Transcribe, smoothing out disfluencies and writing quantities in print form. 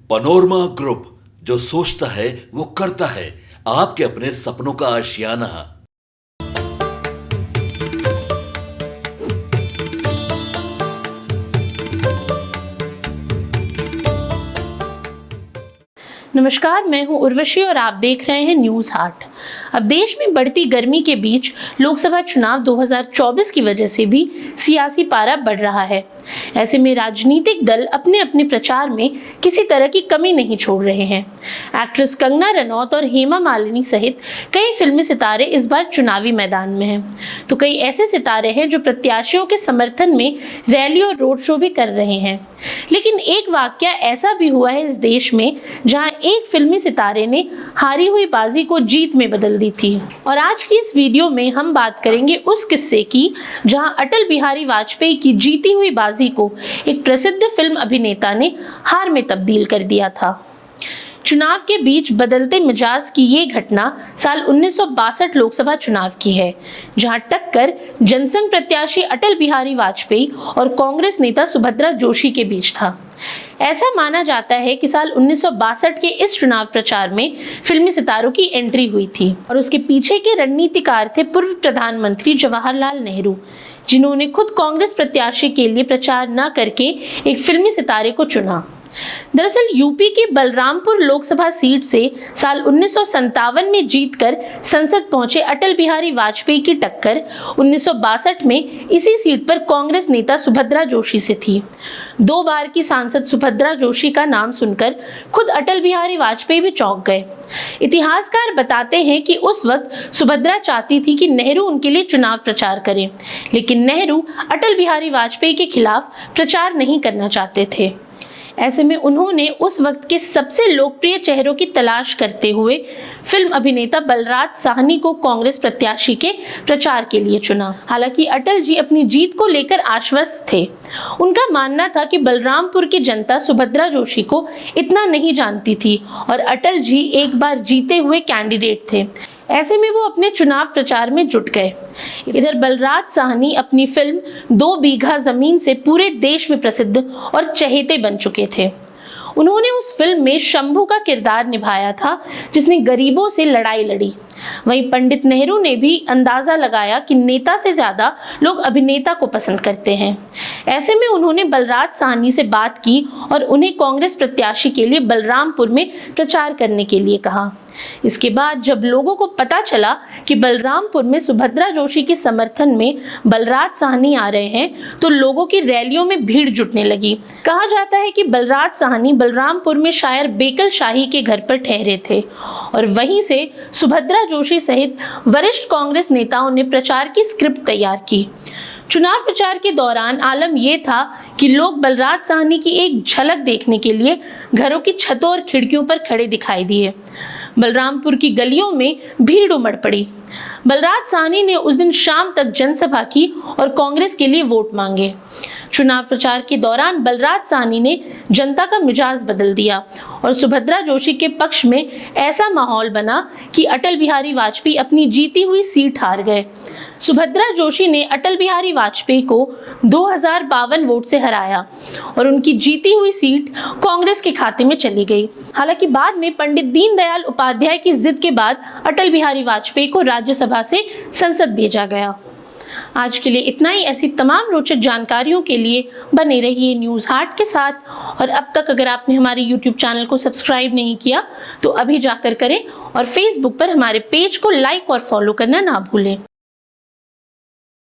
Panorama group, जो सोचता है वो करता है। आपके अपने सपनों का आशियाना। नमस्कार, मैं हूं उर्वशी और आप देख रहे हैं न्यूज़ हाट। अब देश में बढ़ती गर्मी के बीच लोकसभा चुनाव 2024 की वजह से भी सियासी पारा बढ़ रहा है। ऐसे में राजनीतिक दल अपने अपने प्रचार में किसी तरह की कमी नहीं छोड़ रहे हैं। एक्ट्रेस कंगना रनौत और हेमा मालिनी सहित कई फिल्मी सितारे इस बार चुनावी मैदान में हैं। तो कई ऐसे सितारे हैं जो प्रत्याशियों के समर्थन में रैली और रोड शो भी कर रहे हैं। लेकिन एक वाकया ऐसा भी हुआ है इस देश में जहां एक फिल्मी सितारे ने हारी हुई बाजी को जीत में बदल दी थी। और आज की इस वीडियो में हम बात करेंगे उस किस्से की जहां अटल बिहारी वाजपेयी की जीती हुई बाजी को एक प्रसिद्ध फिल्म अभिनेता ने हार में तब्दील कर दिया था। चुनाव के बीच बदलते मिजाज की ये घटना साल 1962 लोकसभा चुनाव की है, जहां टक्कर जनसंघ प्रत्याशी अटल बिहारी वाजपेयी और कांग्रेस नेता सुभद्रा जोशी के बीच था। ऐसा माना जाता है कि साल 1962 के इस चुनाव प्रचार में फिल्मी सितारों की एंट्री हुई थी और उसके पीछे के रणनीतिकार थे पूर्व प्रधानमंत्री जवाहरलाल नेहरू, जिन्होंने खुद कांग्रेस प्रत्याशी के लिए प्रचार न करके एक फिल्मी सितारे को चुना। दरअसल यूपी के बलरामपुर लोकसभा सीट से साल 1957 में जीतकर संसद पहुंचे अटल बिहारी वाजपेयी की टक्कर 1962 में इसी सीट पर कांग्रेस नेता सुभद्रा जोशी से थी। 2 बार की सांसद सुभद्रा जोशी का नाम सुनकर खुद अटल बिहारी वाजपेयी भी चौंक गए। इतिहासकार बताते हैं कि उस वक्त सुभद्रा चाहती थी कि नेहरू उनके लिए चुनाव प्रचार करें, लेकिन नेहरू अटल बिहारी वाजपेयी के खिलाफ प्रचार नहीं करना चाहते थे। ऐसे में उन्होंने उस वक्त के सबसे लोकप्रिय चेहरों की तलाश करते हुए फिल्म अभिनेता बलराज साहनी को कांग्रेस प्रत्याशी के प्रचार के लिए चुना। हालांकि अटल जी अपनी जीत को लेकर आश्वस्त थे। उनका मानना था कि बलरामपुर की जनता सुभद्रा जोशी को इतना नहीं जानती थी और अटल जी एक बार जीते हुए कैंडिडेट थे। ऐसे में वो अपने चुनाव प्रचार में जुट गए। इधर बलराज साहनी अपनी फिल्म 2 बीघा जमीन से पूरे देश में प्रसिद्ध और चहेते बन चुके थे। उन्होंने उस फिल्म में शंभू का किरदार निभाया था, जिसने गरीबों से लड़ाई लड़ी। वहीं पंडित नेहरू ने भी अंदाजा लगाया कि नेता से ज्यादा लोग अभिनेता को पसंद करते हैं। ऐसे में उन्होंने बलराज साहनी से बात की और उन्हें कांग्रेस प्रत्याशी के लिए बलरामपुर में प्रचार करने के लिए कहा। इसके बाद जब लोगों को पता चला कि बलरामपुर में सुभद्रा जोशी के समर्थन में बलराज साहनी आ रहे हैं, तो लोगों की रैलियों में भीड़ जुटने लगी। कहा जाता है कि बलराज साहनी बलरामपुर में शायर बेकल शाही के घर पर ठहरे थे और वहीं से सुभद्रा जोशी सहित वरिष्ठ कांग्रेस नेताओं ने प्रचार की स्क्रिप्ट तैयार की। चुनाव प्रचार के दौरान आलम यह था कि लोग बलराज साहनी की एक झलक देखने के लिए घरों की छतों और खिड़कियों पर खड़े दिखाई दिए। बलरामपुर की गलियों में भीड़ उमड़ पड़ी। बलराज साहनी ने उस दिन शाम तक जनसभा की और कांग्रेस के लिए वोट मांगे। चुनाव प्रचार के दौरान बलराज साहनी ने जनता का मिजाज बदल दिया और सुभद्रा जोशी के पक्ष में ऐसा माहौल बना कि अटल बिहारी वाजपेयी अपनी जीती हुई सीट हार गए। सुभद्रा जोशी ने अटल बिहारी वाजपेयी को 2052 वोट से हराया और उनकी जीती हुई सीट कांग्रेस के खाते में चली गई। हालांकि बाद में पंडित दीनदयाल उपाध्याय की जिद के बाद अटल बिहारी वाजपेयी को राज्यसभा से संसद भेजा गया। आज के लिए इतना ही। ऐसी तमाम रोचक जानकारियों के लिए बने रहिए न्यूज़ हाट के साथ। और अब तक अगर आपने हमारे YouTube चैनल को सब्सक्राइब नहीं किया तो अभी जाकर करें और Facebook पर हमारे पेज को लाइक और फॉलो करना ना भूलें।